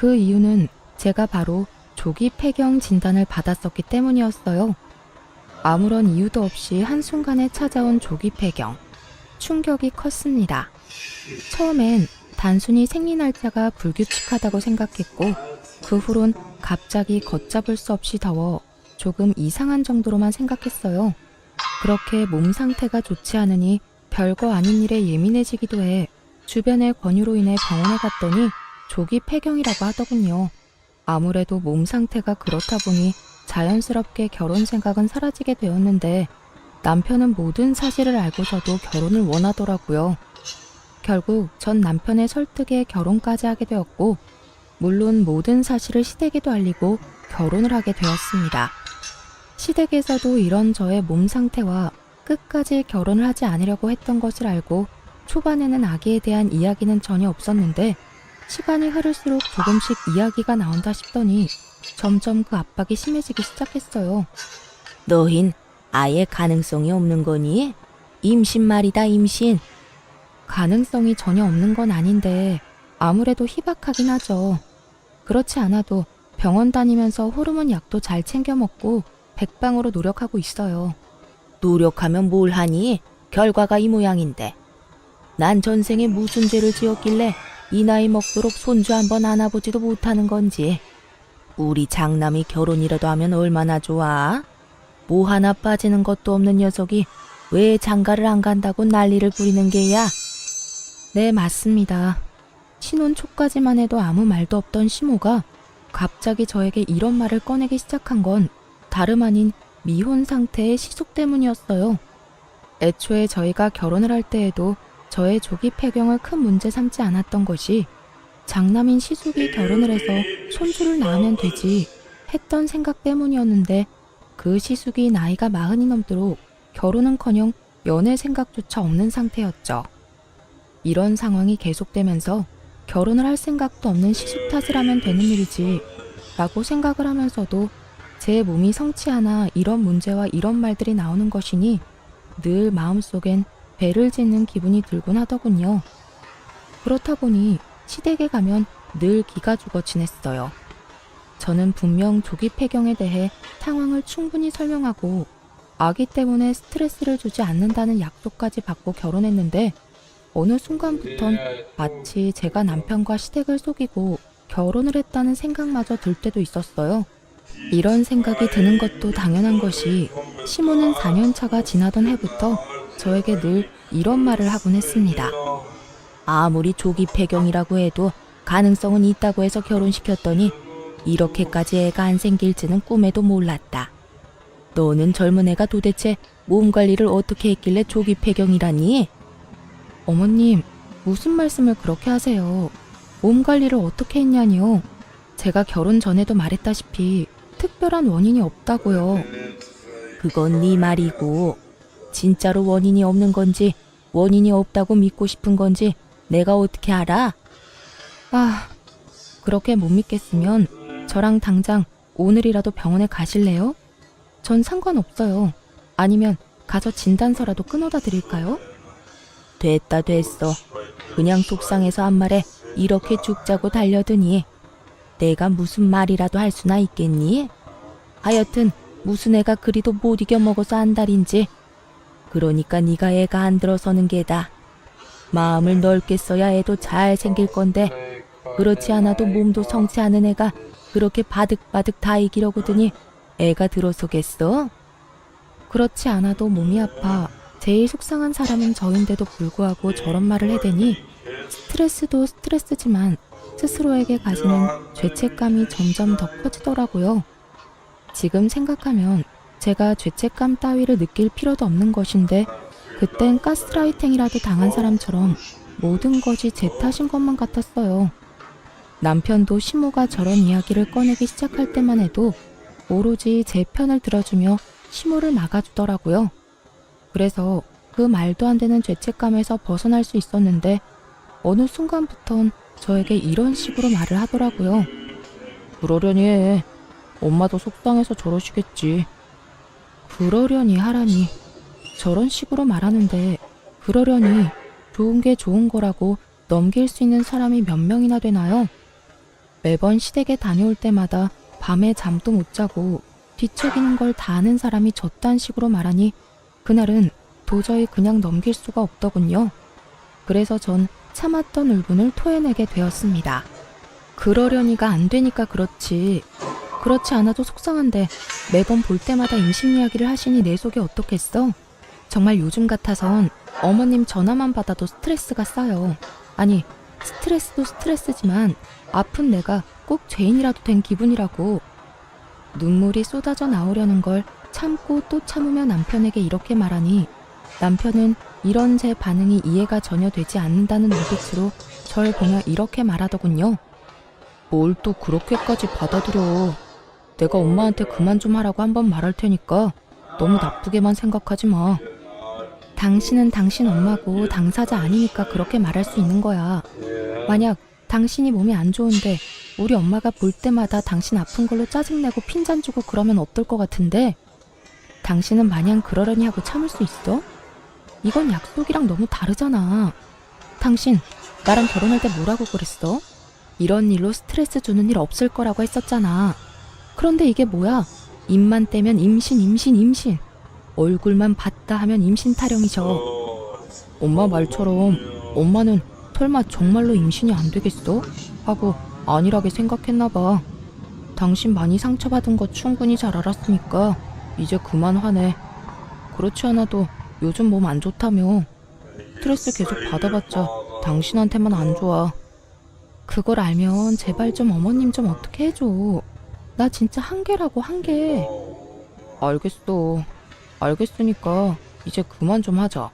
그 이유는 제가 바로 조기 폐경 진단을 받았었기 때문이었어요. 아무런 이유도 없이 한순간에 찾아온 조기 폐경. 충격이 컸습니다. 처음엔 단순히 생리 날짜가 불규칙하다고 생각했고 그 후론 갑자기 걷잡을 수 없이 더워 조금 이상한 정도로만 생각했어요. 그렇게 몸 상태가 좋지 않으니 별거 아닌 일에 예민해지기도 해 주변의 권유로 인해 병원에 갔더니 조기 폐경이라고 하더군요. 아무래도 몸 상태가 그렇다 보니 자연스럽게 결혼 생각은 사라지게 되었는데 남편은 모든 사실을 알고서도 결혼을 원하더라고요. 결국 전 남편의 설득에 결혼까지 하게 되었고 물론 모든 사실을 시댁에도 알리고 결혼을 하게 되었습니다. 시댁에서도 이런 저의 몸 상태와 끝까지 결혼을 하지 않으려고 했던 것을 알고 초반에는 아기에 대한 이야기는 전혀 없었는데 시간이 흐를수록 조금씩 이야기가 나온다 싶더니 점점 그 압박이 심해지기 시작했어요. 너흰 아예 가능성이 없는 거니? 임신 말이다, 임신. 가능성이 전혀 없는 건 아닌데 아무래도 희박하긴 하죠. 그렇지 않아도 병원 다니면서 호르몬 약도 잘 챙겨 먹고 백방으로 노력하고 있어요. 노력하면 뭘 하니? 결과가 이 모양인데. 난 전생에 무슨 죄를 지었길래 이 나이 먹도록 손주 한번 안아보지도 못하는 건지. 우리 장남이 결혼이라도 하면 얼마나 좋아? 뭐 하나 빠지는 것도 없는 녀석이 왜 장가를 안 간다고 난리를 부리는 게야? 네, 맞습니다. 신혼 초까지만 해도 아무 말도 없던 시모가 갑자기 저에게 이런 말을 꺼내기 시작한 건 다름 아닌 미혼 상태의 시숙 때문이었어요. 애초에 저희가 결혼을 할 때에도 저의 조기 폐경을 큰 문제 삼지 않았던 것이 장남인 시숙이 결혼을 해서 손주를 낳으면 되지 했던 생각 때문이었는데 그 시숙이 나이가 40이 넘도록 결혼은커녕 연애 생각조차 없는 상태였죠. 이런 상황이 계속되면서 결혼을 할 생각도 없는 시숙 탓을 하면 되는 일이지 라고 생각을 하면서도 제 몸이 성치 않아 이런 문제와 이런 말들이 나오는 것이니 늘 마음속엔 배를 짓는 기분이 들곤 하더군요. 그렇다 보니 시댁에 가면 늘 기가 죽어 지냈어요. 저는 분명 조기 폐경에 대해 상황을 충분히 설명하고 아기 때문에 스트레스를 주지 않는다는 약속까지 받고 결혼했는데 어느 순간부턴 마치 제가 남편과 시댁을 속이고 결혼을 했다는 생각마저 들 때도 있었어요. 이런 생각이 드는 것도 당연한 것이 시모는 4년차가 지나던 해부터 저에게 늘 이런 말을 하곤 했습니다. 아무리 조기 폐경이라고 해도 가능성은 있다고 해서 결혼시켰더니 이렇게까지 애가 안 생길지는 꿈에도 몰랐다. 너는 젊은 애가 도대체 몸 관리를 어떻게 했길래 조기 폐경이라니? 어머님, 무슨 말씀을 그렇게 하세요? 몸 관리를 어떻게 했냐니요? 제가 결혼 전에도 말했다시피 특별한 원인이 없다고요. 그건 네 말이고 진짜로 원인이 없는 건지 원인이 없다고 믿고 싶은 건지 내가 어떻게 알아? 아, 그렇게 못 믿겠으면 저랑 당장 오늘이라도 병원에 가실래요? 전 상관없어요. 아니면 가서 진단서라도 끊어다 드릴까요? 됐다 됐어. 그냥 속상해서 한 말에 이렇게 죽자고 달려드니 내가 무슨 말이라도 할 수나 있겠니? 하여튼 무슨 애가 그리도 못 이겨 먹어서 안달인지. 그러니까 네가 애가 안 들어서는 게다. 마음을 넓게 써야 애도 잘 생길 건데 그렇지 않아도 몸도 성치 않은 애가 그렇게 바득바득 다 이기려고 드니 애가 들어서겠어? 그렇지 않아도 몸이 아파 제일 속상한 사람은 저인데도 불구하고 저런 말을 해대니 스트레스도 스트레스지만 스스로에게 가지는 죄책감이 점점 더 커지더라고요. 지금 생각하면 제가 죄책감 따위를 느낄 필요도 없는 것인데 그땐 가스라이팅이라도 당한 사람처럼 모든 것이 제 탓인 것만 같았어요. 남편도 시모가 저런 이야기를 꺼내기 시작할 때만 해도 오로지 제 편을 들어주며 시모를 막아주더라고요. 그래서 그 말도 안 되는 죄책감에서 벗어날 수 있었는데 어느 순간부턴 저에게 이런 식으로 말을 하더라고요. 그러려니 해. 엄마도 속상해서 저러시겠지. 그러려니 하라니. 저런 식으로 말하는데 그러려니 좋은 게 좋은 거라고 넘길 수 있는 사람이 몇 명이나 되나요? 매번 시댁에 다녀올 때마다 밤에 잠도 못 자고 뒤척이는 걸 다 아는 사람이 저딴 식으로 말하니 그날은 도저히 그냥 넘길 수가 없더군요. 그래서 전 참았던 울분을 토해내게 되었습니다. 그러려니가 안 되니까 그렇지. 그렇지 않아도 속상한데 매번 볼 때마다 임신 이야기를 하시니 내 속이 어떻겠어? 정말 요즘 같아선 어머님 전화만 받아도 스트레스가 쌓여. 아니, 스트레스도 스트레스지만 아픈 내가 꼭 죄인이라도 된 기분이라고. 눈물이 쏟아져 나오려는 걸 참고 또 참으며 남편에게 이렇게 말하니 남편은 이런 제 반응이 이해가 전혀 되지 않는다는 눈빛으로 절 보며 이렇게 말하더군요. 뭘 또 그렇게까지 받아들여. 내가 엄마한테 그만 좀 하라고 한번 말할 테니까 너무 나쁘게만 생각하지 마. 당신은 당신 엄마고 당사자 아니니까 그렇게 말할 수 있는 거야. 만약 당신이 몸이 안 좋은데 우리 엄마가 볼 때마다 당신 아픈 걸로 짜증내고 핀잔 주고 그러면 어떨 것 같은데 당신은 마냥 그러려니 하고 참을 수 있어? 이건 약속이랑 너무 다르잖아. 당신 나랑 결혼할 때 뭐라고 그랬어? 이런 일로 스트레스 주는 일 없을 거라고 했었잖아. 그런데 이게 뭐야? 입만 떼면 임신. 얼굴만 봤다 하면 임신 타령이셔. 엄마 말처럼 엄마는 설마 정말로 임신이 안 되겠어? 하고 안일하게 생각했나 봐. 당신 많이 상처받은 거 충분히 잘 알았으니까 이제 그만 화내. 그렇지 않아도 요즘 몸 안 좋다며. 스트레스 계속 받아봤자 당신한테만 안 좋아. 그걸 알면 제발 좀 어머님 좀 어떻게 해줘. 나 진짜 한계라고, 한계. 알겠으니까 이제 그만 좀 하자.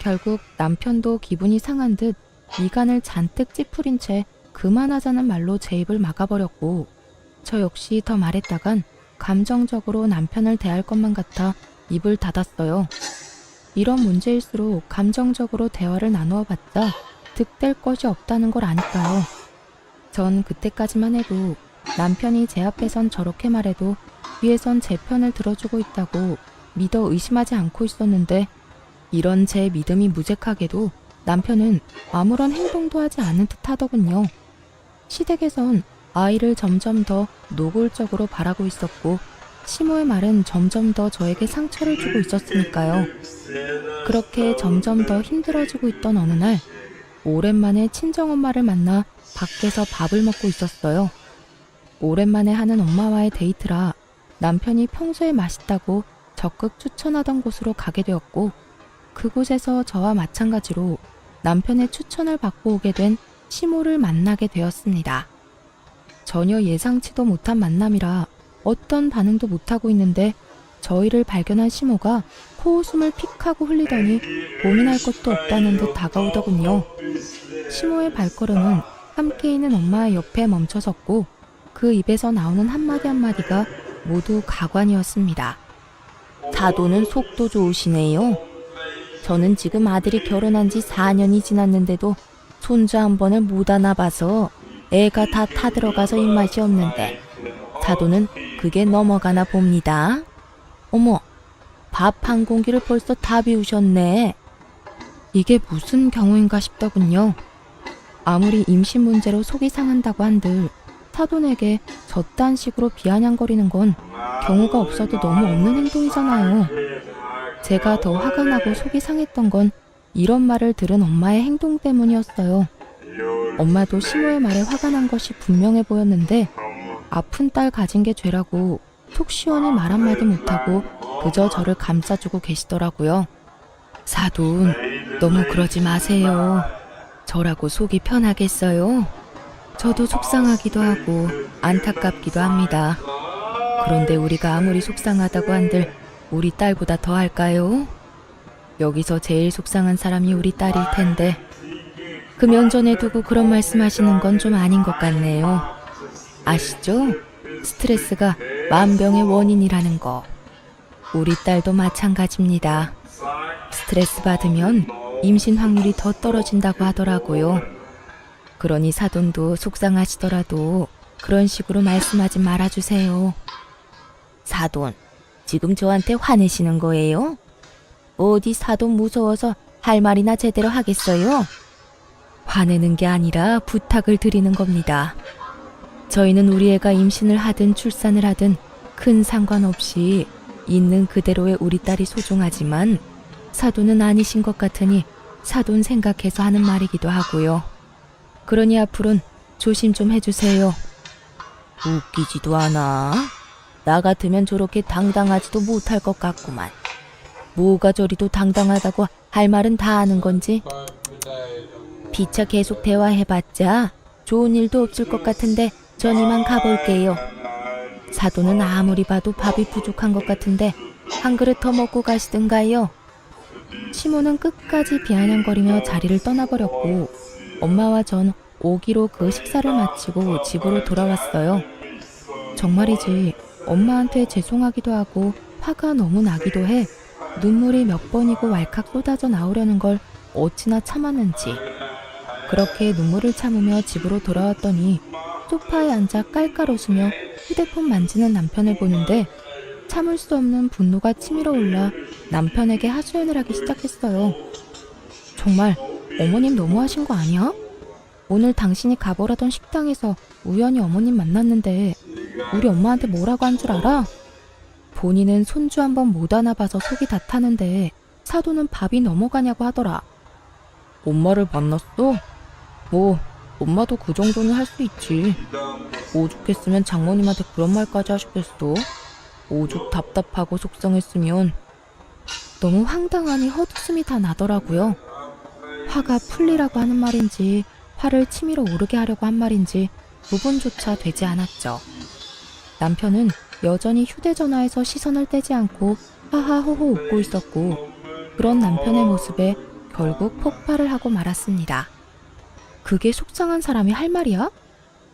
결국 남편도 기분이 상한 듯 미간을 잔뜩 찌푸린 채 그만하자는 말로 제 입을 막아버렸고 저 역시 더 말했다간 감정적으로 남편을 대할 것만 같아 입을 닫았어요. 이런 문제일수록 감정적으로 대화를 나누어봤자 득될 것이 없다는 걸 아니까요. 전 그때까지만 해도 남편이 제 앞에선 저렇게 말해도 뒤에선 제 편을 들어주고 있다고 믿어 의심하지 않고 있었는데 이런 제 믿음이 무색하게도 남편은 아무런 행동도 하지 않은 듯 하더군요. 시댁에선 아이를 점점 더 노골적으로 바라고 있었고 시모의 말은 점점 더 저에게 상처를 주고 있었으니까요. 그렇게 점점 더 힘들어지고 있던 어느 날 오랜만에 친정엄마를 만나 밖에서 밥을 먹고 있었어요. 오랜만에 하는 엄마와의 데이트라 남편이 평소에 맛있다고 적극 추천하던 곳으로 가게 되었고 그곳에서 저와 마찬가지로 남편의 추천을 받고 오게 된 시모를 만나게 되었습니다. 전혀 예상치도 못한 만남이라 어떤 반응도 못하고 있는데 저희를 발견한 시모가 코웃음을 픽 하고 흘리더니 고민할 것도 없다는 듯 다가오더군요. 시모의 발걸음은 함께 있는 엄마의 옆에 멈춰섰고 그 입에서 나오는 한마디 한마디가 모두 가관이었습니다. 사도는 속도 좋으시네요. 저는 지금 아들이 결혼한 지 4년이 지났는데도 손주 한 번을 못 안아봐서 애가 다 타들어가서 입맛이 없는데 사도는 그게 넘어가나 봅니다. 어머, 밥 한 공기를 벌써 다 비우셨네. 이게 무슨 경우인가 싶더군요. 아무리 임신 문제로 속이 상한다고 한들 사돈에게 저딴 식으로 비아냥거리는 건 경우가 없어도 너무 없는 행동이잖아요. 제가 더 화가 나고 속이 상했던 건 이런 말을 들은 엄마의 행동 때문이었어요. 엄마도 시모의 말에 화가 난 것이 분명해 보였는데 아픈 딸 가진 게 죄라고 속 시원히 말 한마디 못하고 그저 저를 감싸주고 계시더라고요. 사돈, 너무 그러지 마세요. 저라고 속이 편하겠어요? 저도 속상하기도 하고 안타깝기도 합니다. 그런데 우리가 아무리 속상하다고 한들 우리 딸보다 더 할까요? 여기서 제일 속상한 사람이 우리 딸일 텐데 그 면전에 두고 그런 말씀하시는 건 좀 아닌 것 같네요. 아시죠? 스트레스가 만병의 원인이라는 거. 우리 딸도 마찬가지입니다. 스트레스 받으면 임신 확률이 더 떨어진다고 하더라고요. 그러니 사돈도 속상하시더라도 그런 식으로 말씀하지 말아주세요. 사돈, 지금 저한테 화내시는 거예요? 어디 사돈 무서워서 할 말이나 제대로 하겠어요? 화내는 게 아니라 부탁을 드리는 겁니다. 저희는 우리 애가 임신을 하든 출산을 하든 큰 상관없이 있는 그대로의 우리 딸이 소중하지만 사돈은 아니신 것 같으니 사돈 생각해서 하는 말이기도 하고요. 그러니 앞으로는 조심 좀 해주세요. 웃기지도 않아. 나 같으면 저렇게 당당하지도 못할 것 같구만. 뭐가 저리도 당당하다고 할 말은 다 아는 건지. 피차 계속 대화해봤자 좋은 일도 없을 것 같은데 전 이만 가볼게요. 사돈은 아무리 봐도 밥이 부족한 것 같은데 한 그릇 더 먹고 가시든가요. 시모는 끝까지 비아냥거리며 자리를 떠나버렸고 엄마와 전 오기로 그 식사를 마치고 집으로 돌아왔어요. 정말이지 엄마한테 죄송하기도 하고 화가 너무 나기도 해 눈물이 몇 번이고 왈칵 쏟아져 나오려는 걸 어찌나 참았는지. 그렇게 눈물을 참으며 집으로 돌아왔더니 소파에 앉아 깔깔 웃으며 휴대폰 만지는 남편을 보는데 참을 수 없는 분노가 치밀어 올라 남편에게 하소연을 하기 시작했어요. 정말 어머님 너무하신 거 아니야? 오늘 당신이 가보라던 식당에서 우연히 어머님 만났는데 우리 엄마한테 뭐라고 한 줄 알아? 본인은 손주 한 번 못 안아봐서 속이 다 타는데 사돈은 밥이 넘어가냐고 하더라. 엄마를 만났어? 뭐 엄마도 그 정도는 할 수 있지. 오죽했으면 장모님한테 그런 말까지 하셨겠어? 오죽 답답하고 속상했으면. 너무 황당하니 헛웃음이 다 나더라고요. 화가 풀리라고 하는 말인지 화를 치밀어 오르게 하려고 한 말인지 구분조차 되지 않았죠. 남편은 여전히 휴대전화에서 시선을 떼지 않고 하하호호 웃고 있었고 그런 남편의 모습에 결국 폭발을 하고 말았습니다. 그게 속상한 사람이 할 말이야?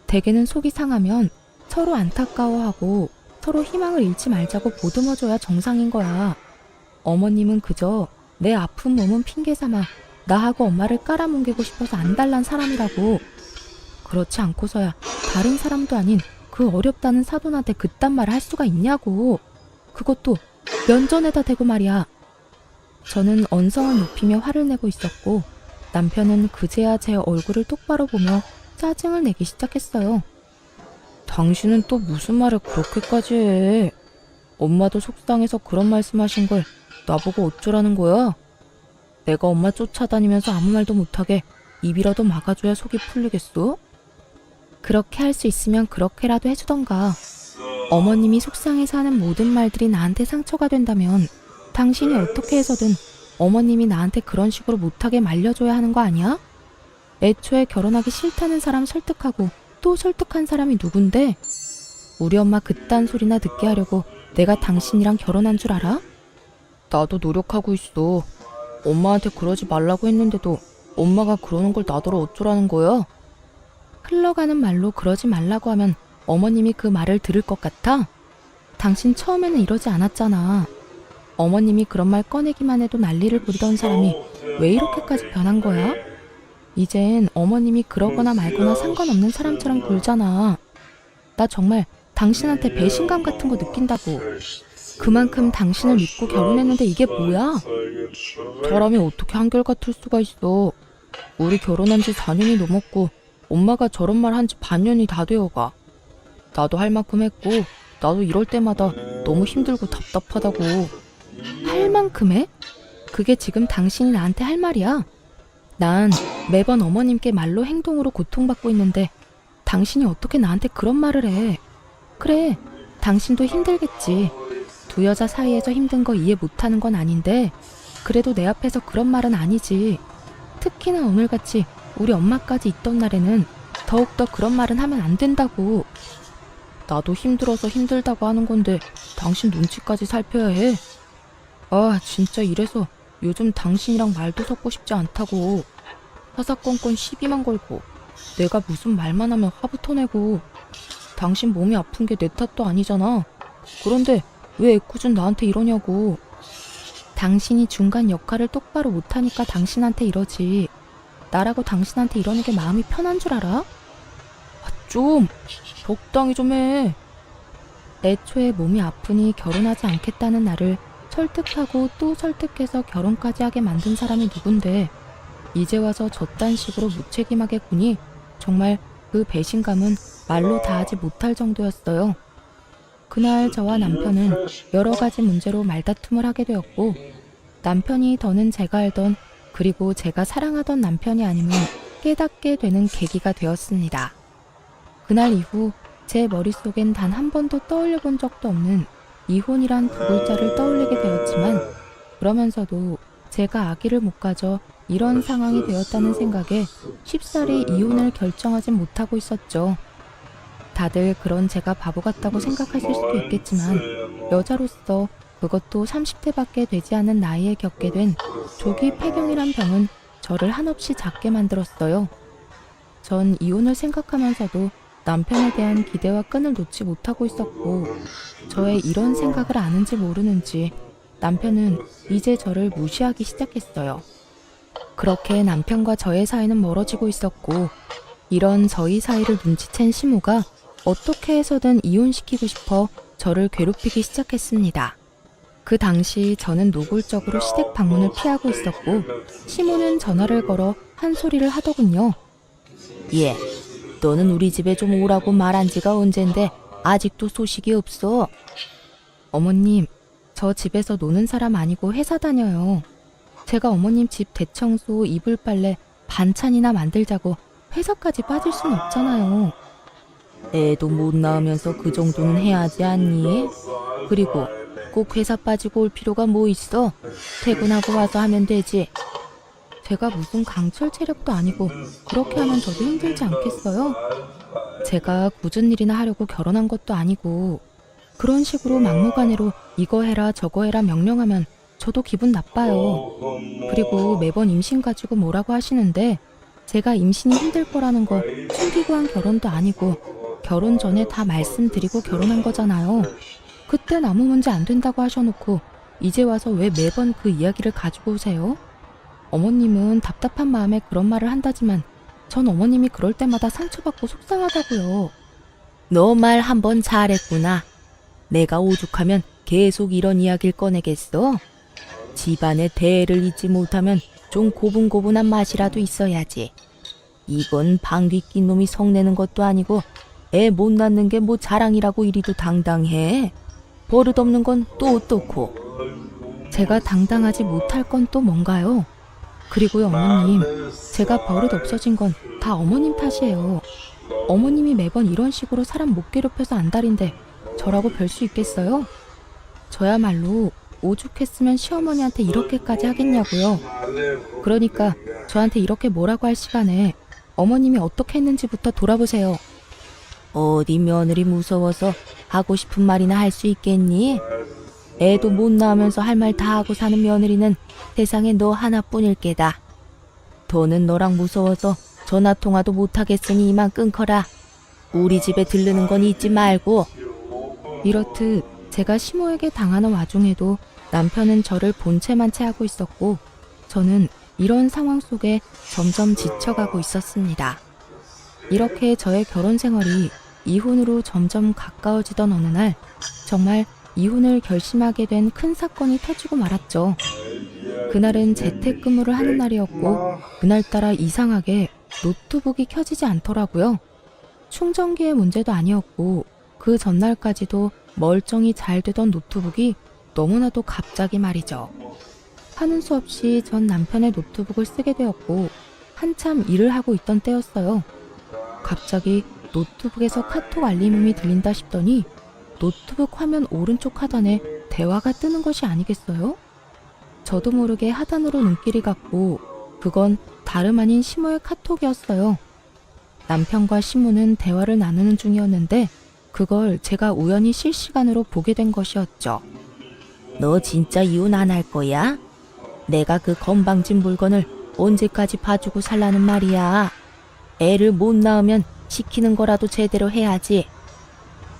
대개는 속이 상하면 서로 안타까워하고 서로 희망을 잃지 말자고 보듬어줘야 정상인 거야. 어머님은 그저 내 아픈 몸은 핑계삼아 나하고 엄마를 깔아뭉개고 싶어서 안달난 사람이라고. 그렇지 않고서야 다른 사람도 아닌 그 어렵다는 사돈한테 그딴 말을 할 수가 있냐고. 그것도 면전에다 대고 말이야. 저는 언성을 높이며 화를 내고 있었고 남편은 그제야 제 얼굴을 똑바로 보며 짜증을 내기 시작했어요. 당신은 또 무슨 말을 그렇게까지 해? 엄마도 속상해서 그런 말씀하신 걸 나보고 어쩌라는 거야? 내가 엄마 쫓아다니면서 아무 말도 못하게 입이라도 막아줘야 속이 풀리겠어? 그렇게 할 수 있으면 그렇게라도 해주던가. 어머님이 속상해서 하는 모든 말들이 나한테 상처가 된다면 당신이 어떻게 해서든 어머님이 나한테 그런 식으로 못하게 말려줘야 하는 거 아니야? 애초에 결혼하기 싫다는 사람 설득하고 또 설득한 사람이 누군데? 우리 엄마 그딴 소리나 듣게 하려고 내가 당신이랑 결혼한 줄 알아? 나도 노력하고 있어. 엄마한테 그러지 말라고 했는데도 엄마가 그러는 걸 나더러 어쩌라는 거야? 흘러가는 말로 그러지 말라고 하면 어머님이 그 말을 들을 것 같아? 당신 처음에는 이러지 않았잖아. 어머님이 그런 말 꺼내기만 해도 난리를 부리던 사람이 왜 이렇게까지 변한 거야? 이젠 어머님이 그러거나 말거나 상관없는 사람처럼 굴잖아. 나 정말 당신한테 배신감 같은 거 느낀다고. 그만큼 당신을 믿고 결혼했는데 이게 뭐야? 사람이 어떻게 한결같을 수가 있어. 우리 결혼한 지 4년이 넘었고 엄마가 저런 말 한 지 반년이 다 되어가. 나도 할 만큼 했고 나도 이럴 때마다 너무 힘들고 답답하다고. 할 만큼 해? 그게 지금 당신이 나한테 할 말이야? 난 매번 어머님께 말로 행동으로 고통받고 있는데 당신이 어떻게 나한테 그런 말을 해? 그래, 당신도 힘들겠지. 두 여자 사이에서 힘든 거 이해 못하는 건 아닌데 그래도 내 앞에서 그런 말은 아니지. 특히나 오늘같이 우리 엄마까지 있던 날에는 더욱더 그런 말은 하면 안 된다고. 나도 힘들어서 힘들다고 하는 건데 당신 눈치까지 살펴야 해. 아, 진짜 이래서 요즘 당신이랑 말도 섞고 싶지 않다고. 사사건건 시비만 걸고 내가 무슨 말만 하면 화부터 내고. 당신 몸이 아픈 게 내 탓도 아니잖아. 그런데 왜 애꿎은 나한테 이러냐고. 당신이 중간 역할을 똑바로 못하니까 당신한테 이러지. 나라고 당신한테 이러는 게 마음이 편한 줄 알아? 좀 적당히 좀 해. 애초에 몸이 아프니 결혼하지 않겠다는 나를 설득하고 또 설득해서 결혼까지 하게 만든 사람이 누군데 이제 와서 저딴 식으로 무책임하게 구니 정말 그 배신감은 말로 다 하지 못할 정도였어요. 그날 저와 남편은 여러 가지 문제로 말다툼을 하게 되었고, 남편이 더는 제가 알던 그리고 제가 사랑하던 남편이 아님을 깨닫게 되는 계기가 되었습니다. 그날 이후 제 머릿속엔 단 한 번도 떠올려 본 적도 없는 이혼이란 두 글자를 떠올리게 되었지만, 그러면서도 제가 아기를 못 가져 이런 상황이 되었다는 생각에 쉽사리 이혼을 결정하진 못하고 있었죠. 다들 그런 제가 바보 같다고 생각하실 수도 있겠지만, 여자로서 그것도 30대밖에 되지 않은 나이에 겪게 된 조기 폐경이란 병은 저를 한없이 작게 만들었어요. 전 이혼을 생각하면서도 남편에 대한 기대와 끈을 놓지 못하고 있었고, 저의 이런 생각을 아는지 모르는지 남편은 이제 저를 무시하기 시작했어요. 그렇게 남편과 저의 사이는 멀어지고 있었고, 이런 저희 사이를 눈치챈 시모가 어떻게 해서든 이혼시키고 싶어 저를 괴롭히기 시작했습니다. 그 당시 저는 노골적으로 시댁 방문을 피하고 있었고, 시모는 전화를 걸어 한 소리를 하더군요. 얘, 너는 우리 집에 좀 오라고 말한 지가 언젠데 아직도 소식이 없어. 어머님, 저 집에서 노는 사람 아니고 회사 다녀요. 제가 어머님 집 대청소, 이불 빨래, 반찬이나 만들자고 회사까지 빠질 순 없잖아요. 애도 못 낳으면서 그 정도는 해야지 않니? 그리고 꼭 회사 빠지고 올 필요가 뭐 있어? 퇴근하고 와서 하면 되지. 제가 무슨 강철 체력도 아니고 그렇게 하면 저도 힘들지 않겠어요? 제가 굳은 일이나 하려고 결혼한 것도 아니고, 그런 식으로 막무가내로 이거 해라 저거 해라 명령하면 저도 기분 나빠요. 그리고 매번 임신 가지고 뭐라고 하시는데, 제가 임신이 힘들 거라는 거 숨기고 한 결혼도 아니고 결혼 전에 다 말씀드리고 결혼한 거잖아요. 그땐 아무 문제 안 된다고 하셔놓고 이제 와서 왜 매번 그 이야기를 가지고 오세요? 어머님은 답답한 마음에 그런 말을 한다지만 전 어머님이 그럴 때마다 상처받고 속상하다고요. 너 말 한 번 잘했구나. 내가 오죽하면 계속 이런 이야기를 꺼내겠어? 집안의 대를 잇지 못하면 좀 고분고분한 맛이라도 있어야지. 이건 방귀 낀 놈이 성내는 것도 아니고 애 못 낳는 게 뭐 자랑이라고 이리도 당당해. 버릇없는 건 또 어떻고. 제가 당당하지 못할 건 또 뭔가요? 그리고요, 어머님, 제가 버릇 없어진 건 다 어머님 탓이에요. 어머님이 매번 이런 식으로 사람 못 괴롭혀서 안달인데 저라고 별 수 있겠어요? 저야말로 오죽했으면 시어머니한테 이렇게까지 하겠냐고요. 그러니까 저한테 이렇게 뭐라고 할 시간에 어머님이 어떻게 했는지부터 돌아보세요. 어디 며느리 무서워서 하고 싶은 말이나 할 수 있겠니? 애도 못 낳으면서 할 말 다 하고 사는 며느리는 세상에 너 하나뿐일 게다. 더는 너랑 무서워서 전화통화도 못하겠으니 이만 끊거라. 우리 집에 들르는 건 잊지 말고. 이렇듯 제가 시모에게 당하는 와중에도 남편은 저를 본체만 채하고 있었고, 저는 이런 상황 속에 점점 지쳐가고 있었습니다. 이렇게 저의 결혼 생활이 이혼으로 점점 가까워지던 어느 날, 정말 이혼을 결심하게 된 큰 사건이 터지고 말았죠. 그날은 재택근무를 하는 날이었고, 그날따라 이상하게 노트북이 켜지지 않더라고요. 충전기의 문제도 아니었고, 그 전날까지도 멀쩡히 잘 되던 노트북이 너무나도 갑자기 말이죠. 하는 수 없이 전 남편의 노트북을 쓰게 되었고, 한참 일을 하고 있던 때였어요. 갑자기 노트북에서 카톡 알림음이 들린다 싶더니 노트북 화면 오른쪽 하단에 대화가 뜨는 것이 아니겠어요? 저도 모르게 하단으로 눈길이 갔고, 그건 다름 아닌 시모의 카톡이었어요. 남편과 시모는 대화를 나누는 중이었는데 그걸 제가 우연히 실시간으로 보게 된 것이었죠. 너 진짜 이혼 안 할 거야? 내가 그 건방진 물건을 언제까지 봐주고 살라는 말이야. 애를 못 낳으면 시키는 거라도 제대로 해야지.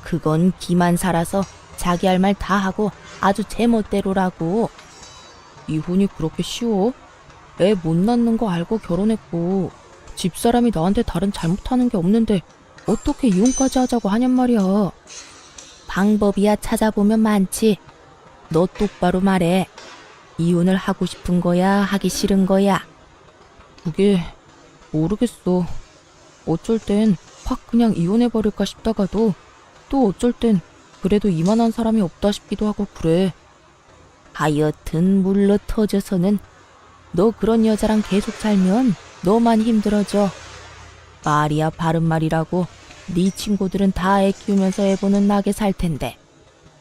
그건 기만 살아서 자기 할 말 다 하고 아주 제멋대로라고. 이혼이 그렇게 쉬워? 애 못 낳는 거 알고 결혼했고 집사람이 나한테 다른 잘못하는 게 없는데 어떻게 이혼까지 하자고 하냔 말이야. 방법이야 찾아보면 많지. 너 똑바로 말해. 이혼을 하고 싶은 거야, 하기 싫은 거야? 그게 모르겠어. 어쩔 땐 확 그냥 이혼해버릴까 싶다가도 또 어쩔 땐 그래도 이만한 사람이 없다 싶기도 하고 그래. 하여튼 물러 터져서는 너 그런 여자랑 계속 살면 너만 힘들어져. 말이야 바른 말이라고. 네 친구들은 다 애 키우면서 애 보는 나게 살 텐데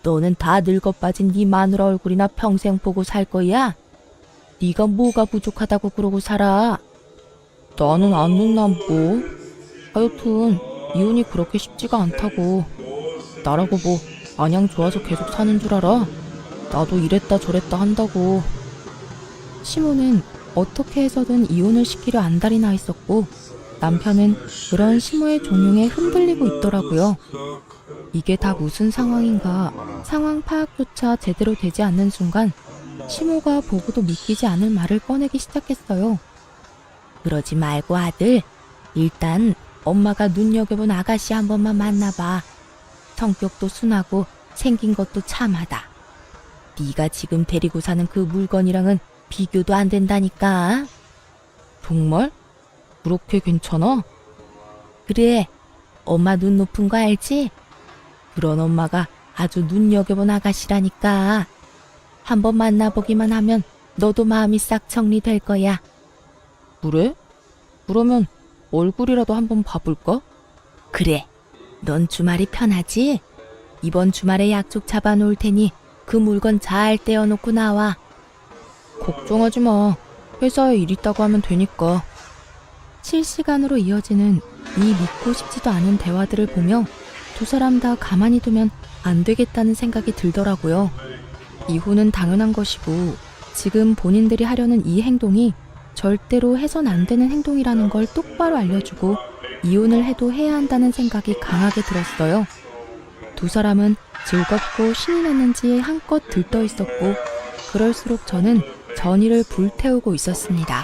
너는 다 늙어 빠진 네 마누라 얼굴이나 평생 보고 살 거야? 네가 뭐가 부족하다고 그러고 살아? 나는 안 늙나 뭐. 하여튼 이혼이 그렇게 쉽지가 않다고. 나라고 뭐 마냥 좋아서 계속 사는 줄 알아? 나도 이랬다 저랬다 한다고. 시모는 어떻게 해서든 이혼을 시키려 안달이 나 있었고 남편은 그런 시모의 종용에 흔들리고 있더라고요. 이게 다 무슨 상황인가 상황 파악조차 제대로 되지 않는 순간 시모가 보고도 믿기지 않을 말을 꺼내기 시작했어요. 그러지 말고 아들, 일단 엄마가 눈여겨본 아가씨 한 번만 만나봐. 성격도 순하고 생긴 것도 참하다. 네가 지금 데리고 사는 그 물건이랑은 비교도 안 된다니까. 정말? 그렇게 괜찮아? 그래, 엄마 눈 높은 거 알지? 그런 엄마가 아주 눈여겨본 아가씨라니까. 한번 만나보기만 하면 너도 마음이 싹 정리될 거야. 그래? 그러면 얼굴이라도 한번 봐볼까? 그래, 넌 주말이 편하지? 이번 주말에 약속 잡아놓을 테니 그 물건 잘 떼어놓고 나와. 걱정하지 마. 회사에 일 있다고 하면 되니까. 실시간으로 이어지는 이 믿고 싶지도 않은 대화들을 보며 두 사람 다 가만히 두면 안 되겠다는 생각이 들더라고요. 이혼은 당연한 것이고 지금 본인들이 하려는 이 행동이 절대로 해선 안 되는 행동이라는 걸 똑바로 알려주고 이혼을 해도 해야 한다는 생각이 강하게 들었어요. 두 사람은 즐겁고 신이 났는지 한껏 들떠 있었고 그럴수록 저는 전의를 불태우고 있었습니다.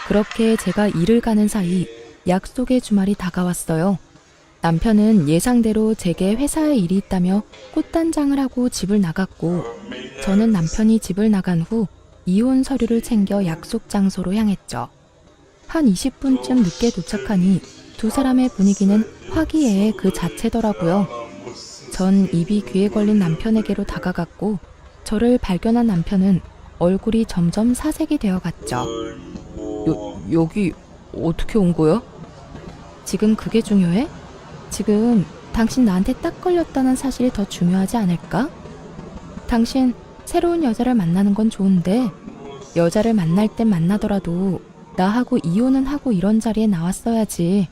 그렇게 제가 일을 가는 사이 약속의 주말이 다가왔어요. 남편은 예상대로 제게 회사에 일이 있다며 꽃단장을 하고 집을 나갔고 저는 남편이 집을 나간 후 이혼 서류를 챙겨 약속 장소로 향했죠. 한 20분쯤 늦게 도착하니 두 사람의 분위기는 화기애애 그 자체더라고요. 전 입이 귀에 걸린 남편에게로 다가갔고 저를 발견한 남편은 얼굴이 점점 사색이 되어갔죠. 여기 어떻게 온 거야? 지금 그게 중요해? 지금 당신 나한테 딱 걸렸다는 사실이 더 중요하지 않을까? 당신 새로운 여자를 만나는 건 좋은데 여자를 만날 땐 만나더라도 나하고 이혼은 하고 이런 자리에 나왔어야지.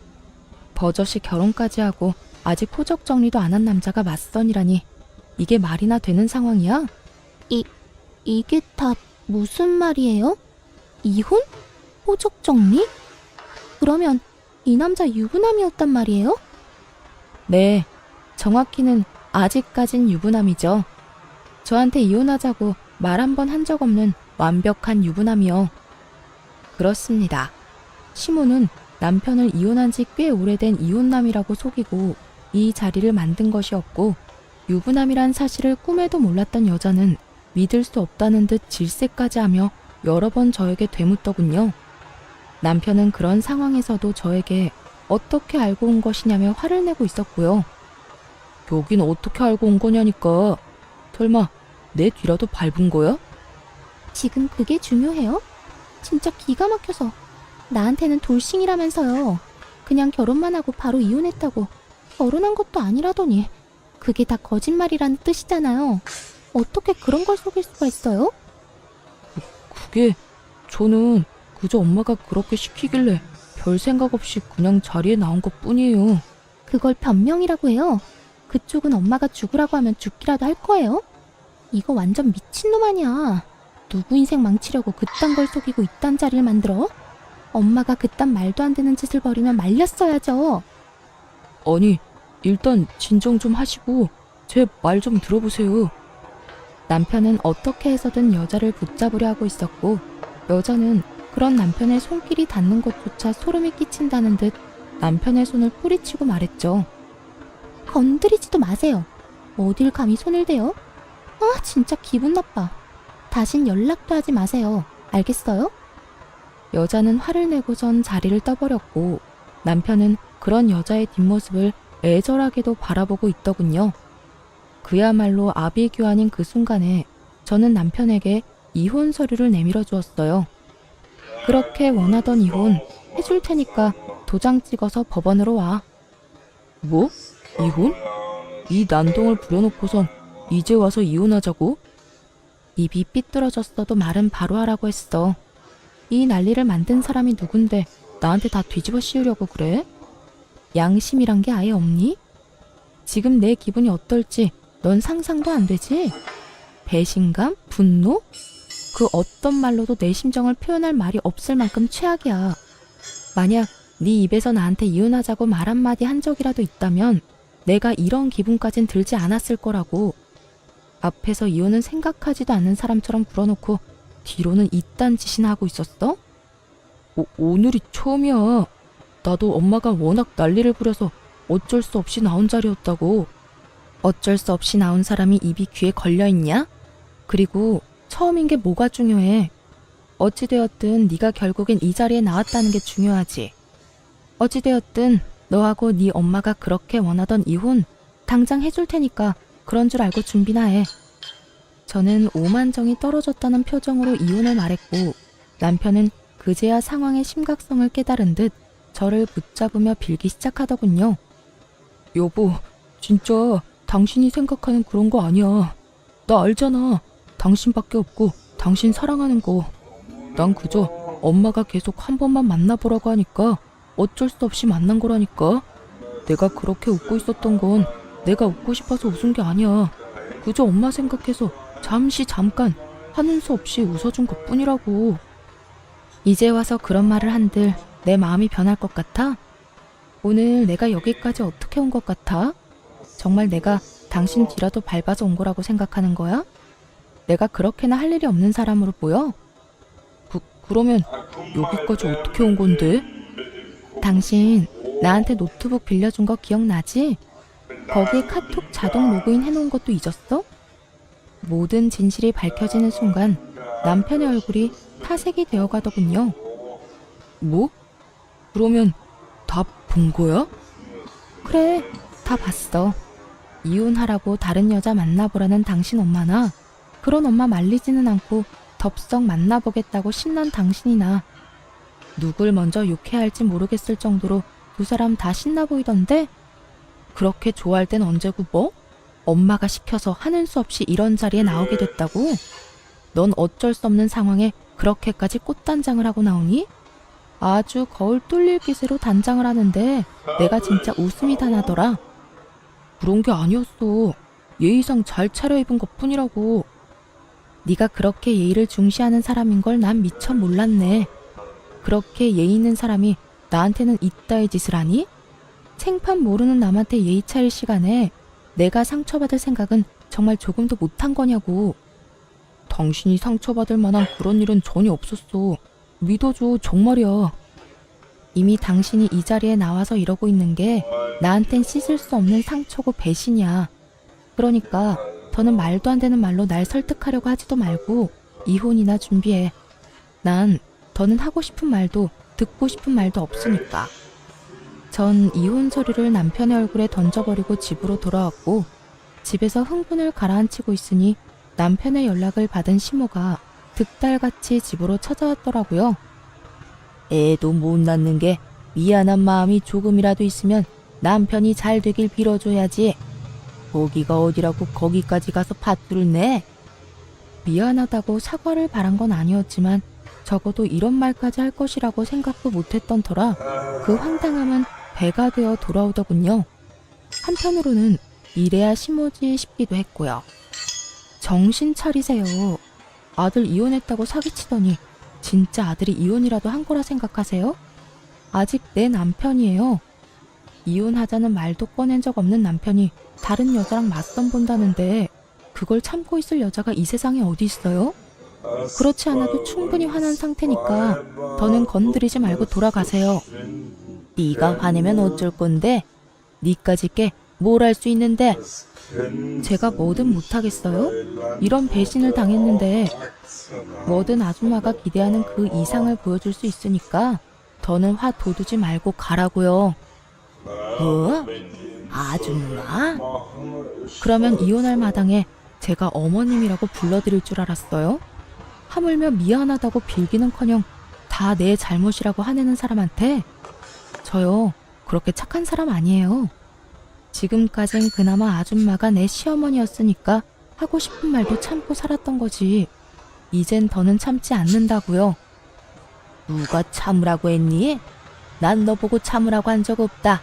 버젓이 결혼까지 하고 아직 호적 정리도 안 한 남자가 맞선이라니 이게 말이나 되는 상황이야? 이게 다 무슨 말이에요? 이혼? 호적 정리? 그러면 이 남자 유부남이었단 말이에요? 네, 정확히는 아직까진 유부남이죠. 저한테 이혼하자고 말 한 번 한 적 없는 완벽한 유부남이요. 그렇습니다. 시모는 남편을 이혼한 지 꽤 오래된 이혼남이라고 속이고 이 자리를 만든 것이었고 유부남이란 사실을 꿈에도 몰랐던 여자는 믿을 수 없다는 듯 질색까지 하며 여러 번 저에게 되묻더군요. 남편은 그런 상황에서도 저에게 어떻게 알고 온 것이냐며 화를 내고 있었고요. 여긴 어떻게 알고 온 거냐니까. 설마 내 뒤라도 밟은 거야? 지금 그게 중요해요? 진짜 기가 막혀서. 나한테는 돌싱이라면서요. 그냥 결혼만 하고 바로 이혼했다고. 결혼한 것도 아니라더니. 그게 다 거짓말이라는 뜻이잖아요. 어떻게 그런 걸 속일 수가 있어요? 그게 저는 그저 엄마가 그렇게 시키길래 별 생각 없이 그냥 자리에 나온 것 뿐이에요. 그걸 변명이라고 해요. 그쪽은 엄마가 죽으라고 하면 죽기라도 할 거예요? 이거 완전 미친놈 아니야. 누구 인생 망치려고 그딴 걸 속이고 이딴 자리를 만들어? 엄마가 그딴 말도 안 되는 짓을 벌이면 말렸어야죠. 아니, 일단 진정 좀 하시고 제 말 좀 들어보세요. 남편은 어떻게 해서든 여자를 붙잡으려 하고 있었고 여자는 그런 남편의 손길이 닿는 것조차 소름이 끼친다는 듯 남편의 손을 뿌리치고 말했죠. 건드리지도 마세요. 어딜 감히 손을 대요? 아, 진짜 기분 나빠. 다신 연락도 하지 마세요. 알겠어요? 여자는 화를 내고선 자리를 떠버렸고 남편은 그런 여자의 뒷모습을 애절하게도 바라보고 있더군요. 그야말로 아비규환인 그 순간에 저는 남편에게 이혼 서류를 내밀어 주었어요. 그렇게 원하던 이혼 해줄 테니까 도장 찍어서 법원으로 와. 뭐? 이혼? 이 난동을 부려놓고선 이제 와서 이혼하자고? 입이 삐뚤어졌어도 말은 바로 하라고 했어. 이 난리를 만든 사람이 누군데 나한테 다 뒤집어 씌우려고 그래? 양심이란 게 아예 없니? 지금 내 기분이 어떨지 넌 상상도 안 되지? 배신감? 분노? 그 어떤 말로도 내 심정을 표현할 말이 없을 만큼 최악이야. 만약 네 입에서 나한테 이혼하자고 말 한마디 한 적이라도 있다면 내가 이런 기분까진 들지 않았을 거라고. 앞에서 이혼은 생각하지도 않는 사람처럼 굴어놓고 뒤로는 이딴 짓이나 하고 있었어? 오늘이 처음이야. 나도 엄마가 워낙 난리를 부려서 어쩔 수 없이 나온 자리였다고. 어쩔 수 없이 나온 사람이 입이 귀에 걸려있냐? 그리고 처음인 게 뭐가 중요해? 어찌되었든 네가 결국엔 이 자리에 나왔다는 게 중요하지. 어찌되었든 너하고 네 엄마가 그렇게 원하던 이혼 당장 해줄 테니까 그런 줄 알고 준비나 해. 저는 오만정이 떨어졌다는 표정으로 이혼을 말했고 남편은 그제야 상황의 심각성을 깨달은 듯 저를 붙잡으며 빌기 시작하더군요. 여보, 진짜 당신이 생각하는 그런 거 아니야. 나 알잖아. 당신밖에 없고 당신 사랑하는 거. 난 그저 엄마가 계속 한 번만 만나보라고 하니까 어쩔 수 없이 만난 거라니까. 내가 그렇게 웃고 있었던 건 내가 웃고 싶어서 웃은 게 아니야. 그저 엄마 생각해서 잠깐 하는 수 없이 웃어준 것뿐이라고. 이제 와서 그런 말을 한들 내 마음이 변할 것 같아? 오늘 내가 여기까지 어떻게 온 것 같아? 정말 내가 당신 뒤라도 밟아서 온 거라고 생각하는 거야? 내가 그렇게나 할 일이 없는 사람으로 보여? 그러면 여기까지 어떻게 온 건데? 당신 나한테 노트북 빌려준 거 기억나지? 거기에 카톡 자동 로그인 해놓은 것도 잊었어? 모든 진실이 밝혀지는 순간 남편의 얼굴이 타색이 되어가더군요. 뭐? 그러면 다 본 거야? 그래, 다 봤어. 이혼하라고 다른 여자 만나보라는 당신 엄마나 그런 엄마 말리지는 않고 덥석 만나보겠다고 신난 당신이나 누굴 먼저 욕해야 할지 모르겠을 정도로 두 사람 다 신나 보이던데? 그렇게 좋아할 땐 언제고 뭐? 엄마가 시켜서 하는 수 없이 이런 자리에 나오게 됐다고? 넌 어쩔 수 없는 상황에 그렇게까지 꽃단장을 하고 나오니? 아주 거울 뚫릴 기세로 단장을 하는데 내가 진짜 웃음이 다 나더라. 그런 게 아니었어. 예의상 잘 차려입은 것뿐이라고. 네가 그렇게 예의를 중시하는 사람인 걸 난 미처 몰랐네. 그렇게 예의 있는 사람이 나한테는 이따의 짓을 하니? 생판 모르는 남한테 예의 차릴 시간에 내가 상처받을 생각은 정말 조금도 못한 거냐고. 당신이 상처받을 만한 그런 일은 전혀 없었어. 믿어줘, 정말이야. 이미 당신이 이 자리에 나와서 이러고 있는 게 나한텐 씻을 수 없는 상처고 배신이야. 그러니까 더는 말도 안 되는 말로 날 설득하려고 하지도 말고 이혼이나 준비해. 난 더는 하고 싶은 말도 듣고 싶은 말도 없으니까. 전 이혼 서류를 남편의 얼굴에 던져버리고 집으로 돌아왔고 집에서 흥분을 가라앉히고 있으니 남편의 연락을 받은 시모가 득달같이 집으로 찾아왔더라고요. 애도 못 낳는 게 미안한 마음이 조금이라도 있으면 남편이 잘 되길 빌어줘야지. 거기가 어디라고 거기까지 가서 밧줄을 내? 미안하다고 사과를 바란 건 아니었지만 적어도 이런 말까지 할 것이라고 생각도 못했던 터라 그 황당함은 배가 되어 돌아오더군요. 한편으로는 이래야 시모지 싶기도 했고요. 정신 차리세요. 아들 이혼했다고 사기치더니 진짜 아들이 이혼이라도 한 거라 생각하세요? 아직 내 남편이에요. 이혼하자는 말도 꺼낸 적 없는 남편이 다른 여자랑 맞선 본다는데 그걸 참고 있을 여자가 이 세상에 어디 있어요? 그렇지 않아도 충분히 화난 상태니까 더는 건드리지 말고 돌아가세요. 네가 화내면 어쩔 건데? 네까짓 게 뭘 할 수 있는데? 제가 뭐든 못하겠어요? 이런 배신을 당했는데 뭐든 아줌마가 기대하는 그 이상을 보여줄 수 있으니까 더는 화 돋우지 말고 가라고요. 뭐? 아줌마? 그러면 이혼할 마당에 제가 어머님이라고 불러드릴 줄 알았어요? 하물며 미안하다고 빌기는커녕 다 내 잘못이라고 화내는 사람한테 저요 그렇게 착한 사람 아니에요. 지금까진 그나마 아줌마가 내 시어머니였으니까 하고 싶은 말도 참고 살았던 거지. 이젠 더는 참지 않는다고요. 누가 참으라고 했니? 난 너 보고 참으라고 한 적 없다.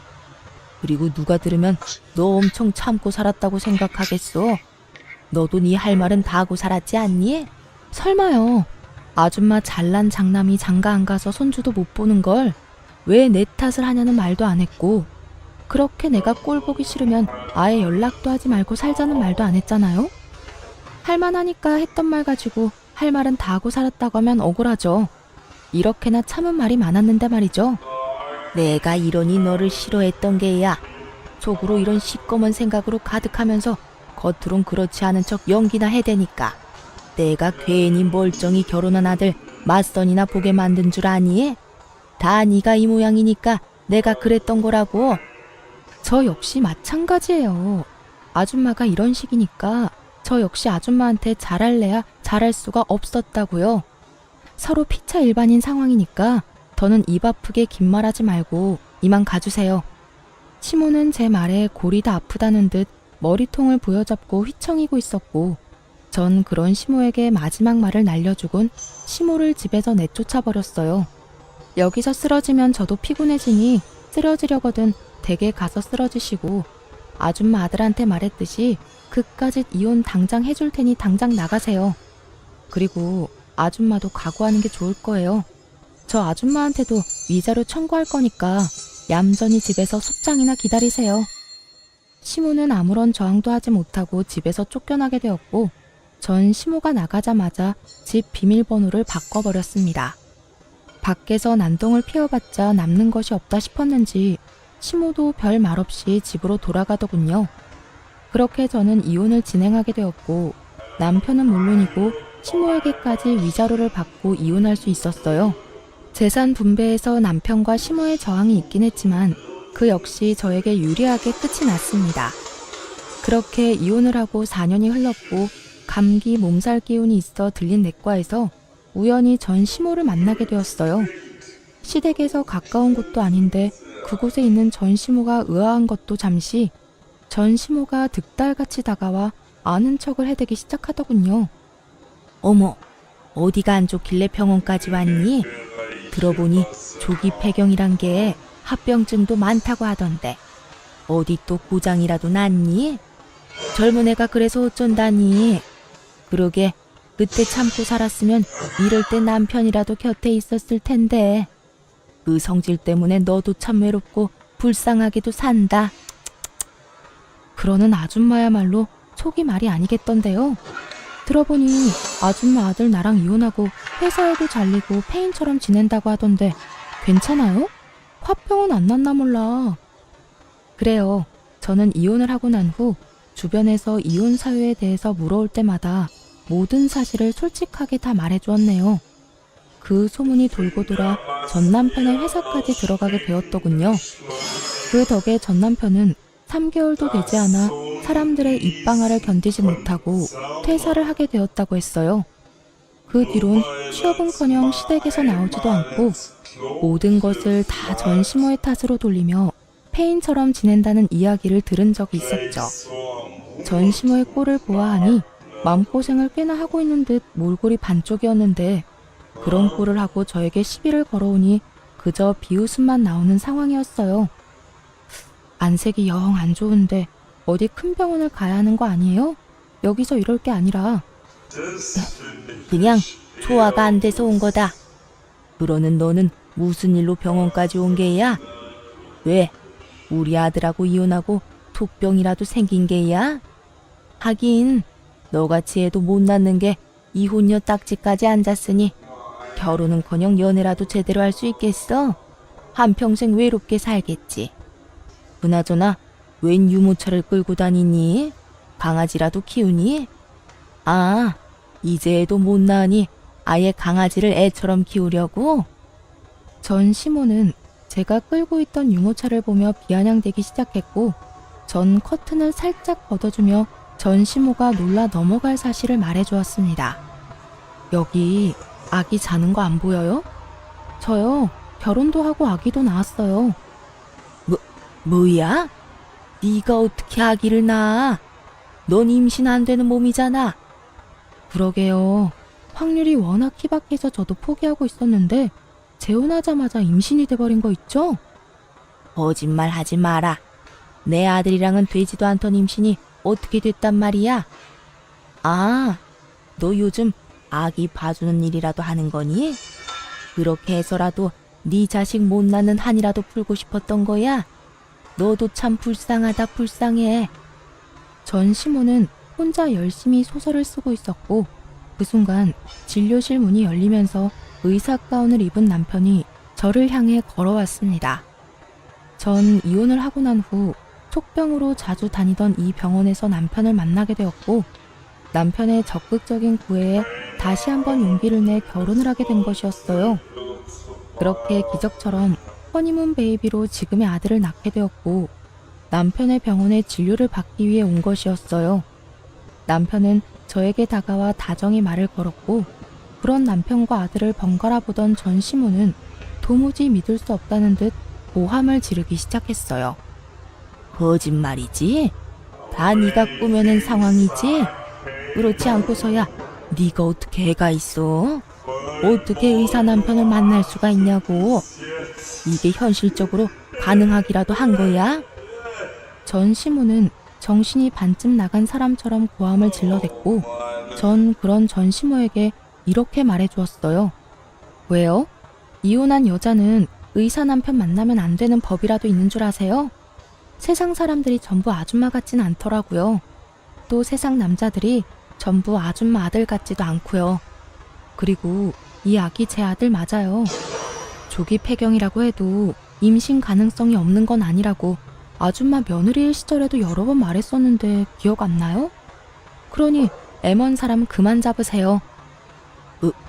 그리고 누가 들으면 너 엄청 참고 살았다고 생각하겠어. 너도 네 할 말은 다 하고 살았지 않니? 설마요. 아줌마 잘난 장남이 장가 안 가서 손주도 못 보는 걸 왜 내 탓을 하냐는 말도 안 했고, 그렇게 내가 꼴 보기 싫으면 아예 연락도 하지 말고 살자는 말도 안 했잖아요. 할만하니까 했던 말 가지고 할 말은 다 하고 살았다고 하면 억울하죠. 이렇게나 참은 말이 많았는데 말이죠. 내가 이러니 너를 싫어했던 게야. 속으로 이런 시꺼먼 생각으로 가득하면서 겉으론 그렇지 않은 척 연기나 해대니까 내가 괜히 멀쩡히 결혼한 아들 맞선이나 보게 만든 줄 아니? 다 네가 이 모양이니까 내가 그랬던 거라고. 저 역시 마찬가지예요. 아줌마가 이런 식이니까 저 역시 아줌마한테 잘할래야 잘할 수가 없었다고요. 서로 피차 일반인 상황이니까 더는 입 아프게 긴 말하지 말고 이만 가주세요. 시모는 제 말에 골이 다 아프다는 듯 머리통을 부여잡고 휘청이고 있었고, 전 그런 시모에게 마지막 말을 날려주곤 시모를 집에서 내쫓아 버렸어요. 여기서 쓰러지면 저도 피곤해지니 쓰러지려거든 댁에 가서 쓰러지시고, 아줌마 아들한테 말했듯이 그까짓 이혼 당장 해줄 테니 당장 나가세요. 그리고 아줌마도 각오하는 게 좋을 거예요. 저 아줌마한테도 위자료 청구할 거니까 얌전히 집에서 소장이나 기다리세요. 시모는 아무런 저항도 하지 못하고 집에서 쫓겨나게 되었고, 전 시모가 나가자마자 집 비밀번호를 바꿔버렸습니다. 밖에서 난동을 피워봤자 남는 것이 없다 싶었는지 시모도 별 말 없이 집으로 돌아가더군요. 그렇게 저는 이혼을 진행하게 되었고, 남편은 물론이고 시모에게까지 위자료를 받고 이혼할 수 있었어요. 재산 분배에서 남편과 시모의 저항이 있긴 했지만 그 역시 저에게 유리하게 끝이 났습니다. 그렇게 이혼을 하고 4년이 흘렀고, 감기 몸살 기운이 있어 들린 내과에서 우연히 전 시모를 만나게 되었어요. 시댁에서 가까운 곳도 아닌데 그곳에 있는 전 시모가 의아한 것도 잠시, 전 시모가 득달같이 다가와 아는 척을 해대기 시작하더군요. 어머, 어디가 안 좋길래 병원까지 왔니? 들어보니 조기 폐경이란 게 합병증도 많다고 하던데 어디 또 고장이라도 났니? 젊은 애가 그래서 어쩐다니. 그러게 그때 참고 살았으면 이럴 때 남편이라도 곁에 있었을 텐데. 그 성질 때문에 너도 참 외롭고 불쌍하게도 산다. 그러는 아줌마야말로 속이 말이 아니겠던데요. 들어보니 아줌마 아들 나랑 이혼하고 회사에도 잘리고 폐인처럼 지낸다고 하던데 괜찮아요? 화병은 안 났나 몰라. 그래요. 저는 이혼을 하고 난 후 주변에서 이혼 사유에 대해서 물어올 때마다 모든 사실을 솔직하게 다 말해주었네요. 그 소문이 돌고 돌아 전 남편의 회사까지 들어가게 되었더군요. 그 덕에 전 남편은 3개월도 되지 않아 사람들의 입방아를 견디지 못하고 퇴사를 하게 되었다고 했어요. 그 뒤론 취업은커녕 시댁에서 나오지도 않고 모든 것을 다 전 시모의 탓으로 돌리며 폐인처럼 지낸다는 이야기를 들은 적이 있었죠. 전 시모의 꼴을 보아하니 마음고생을 꽤나 하고 있는 듯 몰골이 반쪽이었는데, 그런 꼴을 하고 저에게 시비를 걸어오니 그저 비웃음만 나오는 상황이었어요. 안색이 영 안 좋은데 어디 큰 병원을 가야 하는 거 아니에요? 여기서 이럴 게 아니라. 그냥 소화가 안 돼서 온 거다. 그러는 너는 무슨 일로 병원까지 온 게야? 왜? 우리 아들하고 이혼하고 톡병이라도 생긴 게야? 하긴 너같이 애도 못 낳는 게 이혼녀 딱지까지 앉았으니 결혼은커녕 연애라도 제대로 할 수 있겠어? 한평생 외롭게 살겠지. 그나저나 웬 유모차를 끌고 다니니? 강아지라도 키우니? 아, 이제 애도 못 낳으니 아예 강아지를 애처럼 키우려고? 전 시모는 제가 끌고 있던 유모차를 보며 비아냥대기 시작했고 전 커튼을 살짝 걷어주며 전시모가 놀라 넘어갈 사실을 말해주었습니다. 여기 아기 자는 거 안 보여요? 저요. 결혼도 하고 아기도 낳았어요. 뭐야? 네가 어떻게 아기를 낳아? 넌 임신 안 되는 몸이잖아. 그러게요. 확률이 워낙 희박해서 저도 포기하고 있었는데 재혼하자마자 임신이 돼버린 거 있죠? 거짓말 하지 마라. 내 아들이랑은 되지도 않던 임신이 어떻게 됐단 말이야? 아, 너 요즘 아기 봐주는 일이라도 하는 거니? 그렇게 해서라도 네 자식 못 낳는 한이라도 풀고 싶었던 거야? 너도 참 불쌍하다, 불쌍해. 전시모는 혼자 열심히 소설을 쓰고 있었고 그 순간 진료실 문이 열리면서 의사 가운을 입은 남편이 저를 향해 걸어왔습니다. 전 이혼을 하고 난 후 촉병으로 자주 다니던 이 병원에서 남편을 만나게 되었고 남편의 적극적인 구애에 다시 한번 용기를 내 결혼을 하게 된 것이었어요. 그렇게 기적처럼 허니문 베이비로 지금의 아들을 낳게 되었고 남편의 병원에 진료를 받기 위해 온 것이었어요. 남편은 저에게 다가와 다정히 말을 걸었고 그런 남편과 아들을 번갈아 보던 전시모는 도무지 믿을 수 없다는 듯 고함을 지르기 시작했어요. 거짓말이지? 다 네가 꾸며낸 상황이지? 그렇지 않고서야 네가 어떻게 애가 있어? 어떻게 의사 남편을 만날 수가 있냐고. 이게 현실적으로 가능하기라도 한 거야? 전시모는 정신이 반쯤 나간 사람처럼 고함을 질러댔고 전 그런 전시모에게 이렇게 말해주었어요. 왜요? 이혼한 여자는 의사 남편 만나면 안 되는 법이라도 있는 줄 아세요? 세상 사람들이 전부 아줌마 같진 않더라고요. 또 세상 남자들이 전부 아줌마 아들 같지도 않고요. 그리고 이 아기 제 아들 맞아요. 조기 폐경이라고 해도 임신 가능성이 없는 건 아니라고 아줌마 며느리일 시절에도 여러 번 말했었는데 기억 안 나요? 그러니 애먼 사람 그만 잡으세요.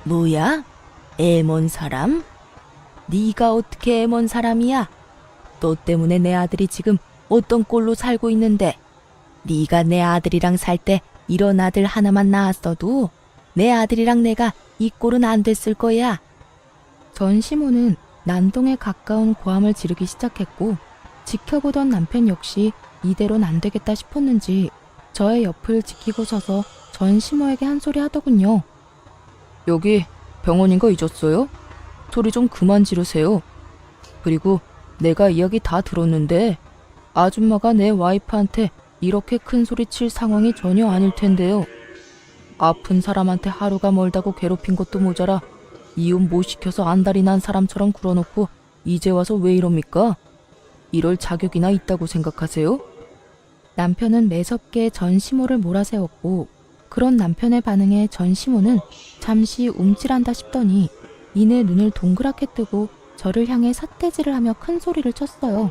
뭐야? 애먼 사람? 네가 어떻게 애먼 사람이야? 너 때문에 내 아들이 지금 어떤 꼴로 살고 있는데 네가 내 아들이랑 살 때 이런 아들 하나만 낳았어도 내 아들이랑 내가 이 꼴은 안 됐을 거야. 전시모는 난동에 가까운 고함을 지르기 시작했고 지켜보던 남편 역시 이대로는 안 되겠다 싶었는지 저의 옆을 지키고 서서 전시모에게 한 소리 하더군요. 여기 병원인 거 잊었어요? 소리 좀 그만 지르세요. 그리고 내가 이야기 다 들었는데 아줌마가 내 와이프한테 이렇게 큰 소리 칠 상황이 전혀 아닐 텐데요. 아픈 사람한테 하루가 멀다고 괴롭힌 것도 모자라 이혼 못 시켜서 안달이 난 사람처럼 굴어놓고 이제 와서 왜 이럽니까? 이럴 자격이나 있다고 생각하세요? 남편은 매섭게 전시모를 몰아세웠고 그런 남편의 반응에 전시모는 잠시 움찔한다 싶더니 이내 눈을 동그랗게 뜨고 저를 향해 삿대질을 하며 큰 소리를 쳤어요.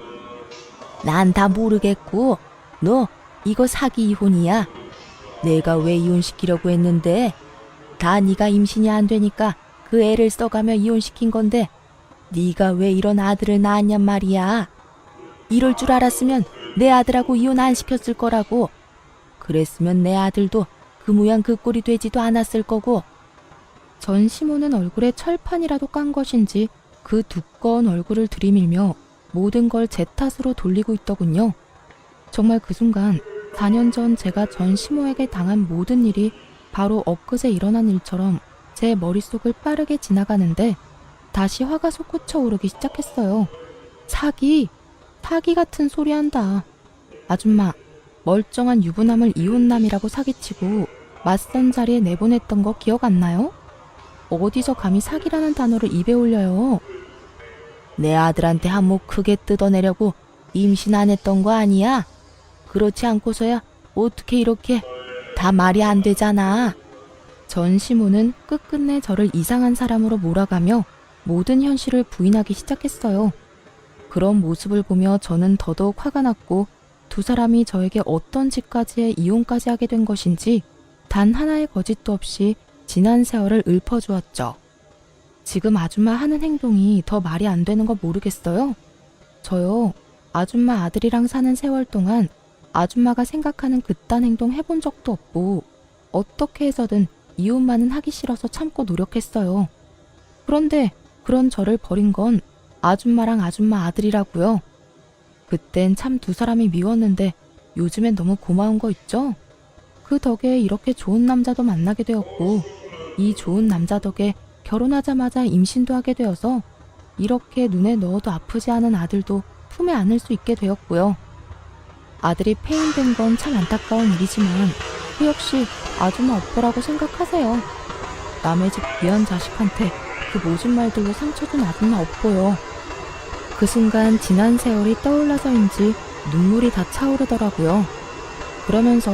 난 다 모르겠고 너 이거 사기 이혼이야. 내가 왜 이혼시키려고 했는데 다 네가 임신이 안 되니까 그 애를 써가며 이혼시킨 건데 네가 왜 이런 아들을 낳았냔 말이야. 이럴 줄 알았으면 내 아들하고 이혼 안 시켰을 거라고. 그랬으면 내 아들도 그 모양 그 꼴이 되지도 않았을 거고. 전시모는 얼굴에 철판이라도 깐 것인지 그 두꺼운 얼굴을 들이밀며 모든 걸 제 탓으로 돌리고 있더군요. 정말 그 순간 4년 전 제가 전시모에게 당한 모든 일이 바로 엊그제 일어난 일처럼 제 머릿속을 빠르게 지나가는데 다시 화가 솟구쳐 오르기 시작했어요. 사기 같은 소리 한다. 아줌마, 멀쩡한 유부남을 이혼남이라고 사기치고 맞선 자리에 내보냈던 거 기억 안 나요? 어디서 감히 사기라는 단어를 입에 올려요. 내 아들한테 한몫 크게 뜯어내려고 임신 안 했던 거 아니야? 그렇지 않고서야 어떻게 이렇게 다 말이 안 되잖아. 전시모는 끝끝내 저를 이상한 사람으로 몰아가며 모든 현실을 부인하기 시작했어요. 그런 모습을 보며 저는 더더욱 화가 났고 두 사람이 저에게 어떤 짓까지에 이혼까지 하게 된 것인지 단 하나의 거짓도 없이 지난 세월을 읊어주었죠. 지금 아줌마 하는 행동이 더 말이 안 되는 거 모르겠어요? 저요, 아줌마 아들이랑 사는 세월 동안 아줌마가 생각하는 그딴 행동 해본 적도 없고 어떻게 해서든 이혼만은 하기 싫어서 참고 노력했어요. 그런데 그런 저를 버린 건 아줌마랑 아줌마 아들이라고요. 그땐 참 두 사람이 미웠는데 요즘엔 너무 고마운 거 있죠? 그 덕에 이렇게 좋은 남자도 만나게 되었고 이 좋은 남자 덕에 결혼하자마자 임신도 하게 되어서 이렇게 눈에 넣어도 아프지 않은 아들도 품에 안을 수 있게 되었고요. 아들이 폐인된 건 참 안타까운 일이지만 그 역시 아줌마 업보라고 생각하세요. 남의 집 귀한 자식한테 그 모진 말들로 상처 준 아줌마 업보요. 그 순간 지난 세월이 떠올라서인지 눈물이 다 차오르더라고요. 그러면서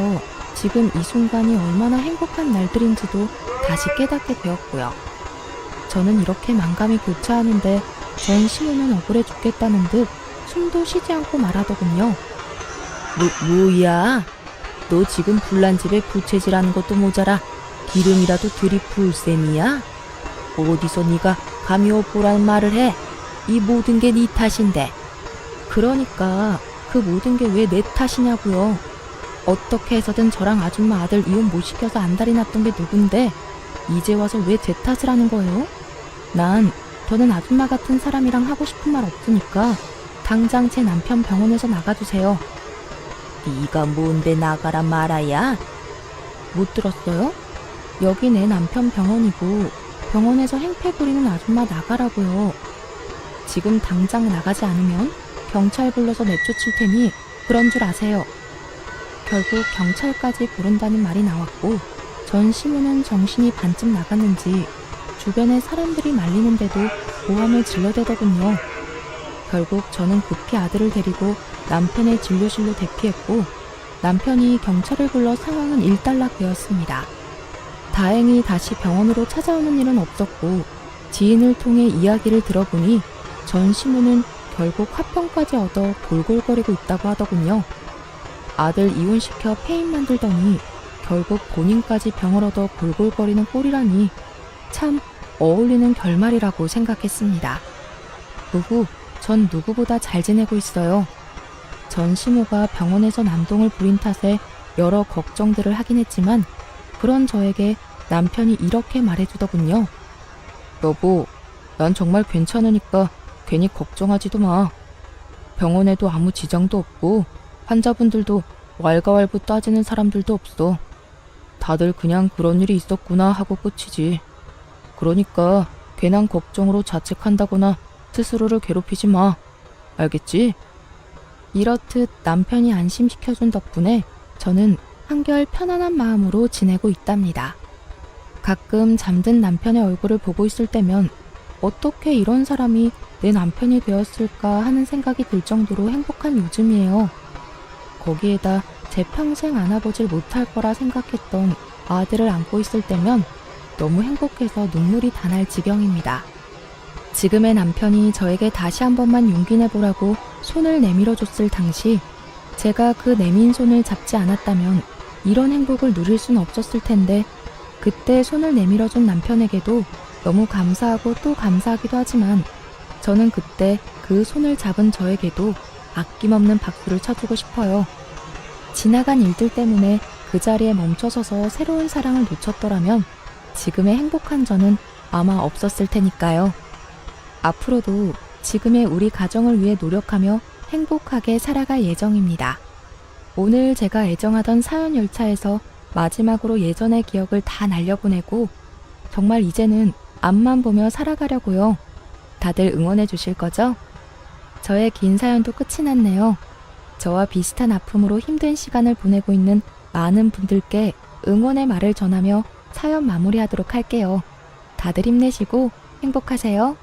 지금 이 순간이 얼마나 행복한 날들인지도 다시 깨닫게 되었고요. 저는 이렇게 만감이 교차하는데 전 신우는 억울해 죽겠다는 듯 숨도 쉬지 않고 말하더군요. 뭐야? 너 지금 불난 집에 부채질하는 것도 모자라 기름이라도 들이부을 셈이야? 어디서 네가 감히 업보라는 말을 해? 이 모든 게 네 탓인데. 그러니까 그 모든 게 왜 내 탓이냐고요. 어떻게 해서든 저랑 아줌마 아들 이혼 못 시켜서 안달이 났던 게 누군데 이제 와서 왜 제 탓을 하는 거예요? 난 더는 아줌마 같은 사람이랑 하고 싶은 말 없으니까 당장 제 남편 병원에서 나가주세요. 네가 뭔데 나가라 말아야? 못 들었어요? 여기 내 남편 병원이고 병원에서 행패 부리는 아줌마 나가라고요. 지금 당장 나가지 않으면 경찰 불러서 내쫓을 테니 그런 줄 아세요. 결국 경찰까지 부른다는 말이 나왔고 전 시무는 정신이 반쯤 나갔는지 주변에 사람들이 말리는데도 고함을 질러대더군요. 결국 저는 급히 아들을 데리고 남편의 진료실로 대피했고 남편이 경찰을 불러 상황은 일단락되었습니다. 다행히 다시 병원으로 찾아오는 일은 없었고 지인을 통해 이야기를 들어보니 전 시무는 결국 화병까지 얻어 골골거리고 있다고 하더군요. 아들 이혼시켜 폐인 만들더니 결국 본인까지 병을 얻어 골골거리는 꼴이라니 참 어울리는 결말이라고 생각했습니다. 그 후 전 누구보다 잘 지내고 있어요. 전 시모가 병원에서 난동을 부린 탓에 여러 걱정들을 하긴 했지만 그런 저에게 남편이 이렇게 말해주더군요. 여보, 난 정말 괜찮으니까 괜히 걱정하지도 마. 병원에도 아무 지장도 없고 환자분들도 왈가왈부 따지는 사람들도 없어. 다들 그냥 그런 일이 있었구나 하고 끝이지. 그러니까 괜한 걱정으로 자책한다거나 스스로를 괴롭히지 마. 알겠지? 이렇듯 남편이 안심시켜준 덕분에 저는 한결 편안한 마음으로 지내고 있답니다. 가끔 잠든 남편의 얼굴을 보고 있을 때면 어떻게 이런 사람이 내 남편이 되었을까 하는 생각이 들 정도로 행복한 요즘이에요. 거기에다 제 평생 안아보질 못할 거라 생각했던 아들을 안고 있을 때면 너무 행복해서 눈물이 다 날 지경입니다. 지금의 남편이 저에게 다시 한 번만 용기 내보라고 손을 내밀어줬을 당시 제가 그 내민 손을 잡지 않았다면 이런 행복을 누릴 수는 없었을 텐데 그때 손을 내밀어준 남편에게도 너무 감사하고 또 감사하기도 하지만 저는 그때 그 손을 잡은 저에게도 아낌없는 박수를 쳐주고 싶어요. 지나간 일들 때문에 그 자리에 멈춰서서 새로운 사랑을 놓쳤더라면 지금의 행복한 저는 아마 없었을 테니까요. 앞으로도 지금의 우리 가정을 위해 노력하며 행복하게 살아갈 예정입니다. 오늘 제가 애정하던 사연 열차에서 마지막으로 예전의 기억을 다 날려보내고 정말 이제는 앞만 보며 살아가려고요. 다들 응원해 주실 거죠? 저의 긴 사연도 끝이 났네요. 저와 비슷한 아픔으로 힘든 시간을 보내고 있는 많은 분들께 응원의 말을 전하며 사연 마무리하도록 할게요. 다들 힘내시고 행복하세요.